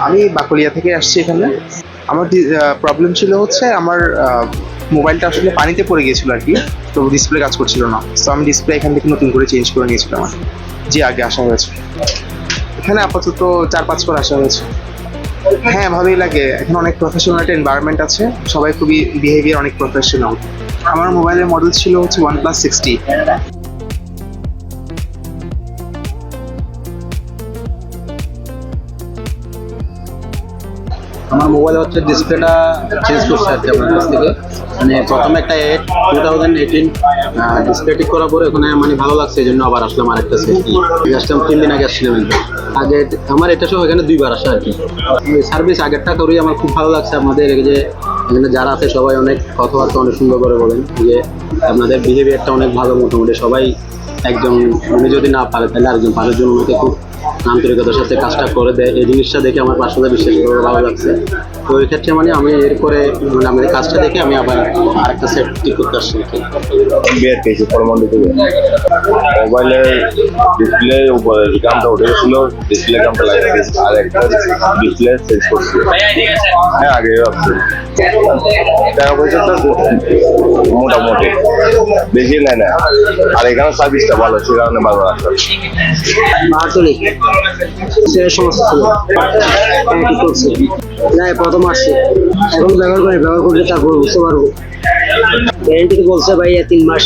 আমি বাকলিয়া থেকে আসছি এখানে। আমার প্রবলেম ছিল হচ্ছে আমার মোবাইলটা আসলে পানিতে পড়ে গিয়েছিল আর কি, তো ডিসপ্লে কাজ করছিল না। তো আমি ডিসপ্লে এখান থেকে নতুন করে চেঞ্জ করে নিয়েছিলাম আর কি। জি, আগে আসা হয়েছে এখানে, আপাতত 4-5 বার আসা হয়েছে। হ্যাঁ, ভালোই লাগে। এখানে অনেক প্রফেশনাল একটা এনভায়রনমেন্ট আছে, সবাই খুবই বিহেভিয়ার অনেক প্রফেশনাল। আমার মোবাইলের মডেল ছিল হচ্ছে OnePlus 60। আমার মোবাইল হচ্ছে ডিসপ্লেটা চেঞ্জ করছে আর কি আপনার কাছ থেকে। মানে প্রথমে একটা 2018 ডিসপ্লে ঠিক করার পরে ওখানে মানে ভালো লাগছে, এই জন্য আবার আসলাম আরেকটা সেট নিয়ে আসলাম। 3 দিন আগে আসছিলাম। আগে আমার এটা সহ এখানে 2 বার আসা আর কি। সার্ভিস আগেরটা করেই আমার খুব ভালো লাগছে। আপনাদের এই যে এখানে যারা আছে সবাই অনেক কথাবার্তা অনেক সুন্দর করে বলেন, যে আপনাদের বিহেভিয়ারটা অনেক ভালো। মোটামুটি সবাই একজন উনি যদি না পারে তাহলে আরেকজন পারার জন্য ওনাকে খুব আন্তরিকতার সাথে কাজটা করে দেয়। এই জিনিসটা দেখে আমার আসলে বিশেষ করে ভালো লাগছে। তো এই ক্ষেত্রে মানে আমি এরপরে মানে আমাদের কাজটা দেখে আমি আবার আরেকটা সেট ঠিক করতে আসছি আর কি। বের পেয়েছি পরমান্ডি থেকে। মোবাইলের ডিসপ্লে উপরে গামটা উঠে গেছিল, ডিসপ্লে গামটা লাগিয়ে গেছে, আর একটা ডিসপ্লে চেঞ্জ করছি। হ্যাঁ, আগে আসছে টাকা পয়সা তো মোটামুটি বেশি নেয় না, আর এখানে সার্ভিসটা ভালো, সে কারণে ভালো আসছে। আঞ্চলিক সমস্যা ছিল, ঠিক করছে। যাই প্রথম আসছে, এখন ব্যবহার করলে তারপর বুঝতে পারবো। গ্যারেন্টি তো বলছে ভাই 3 মাস।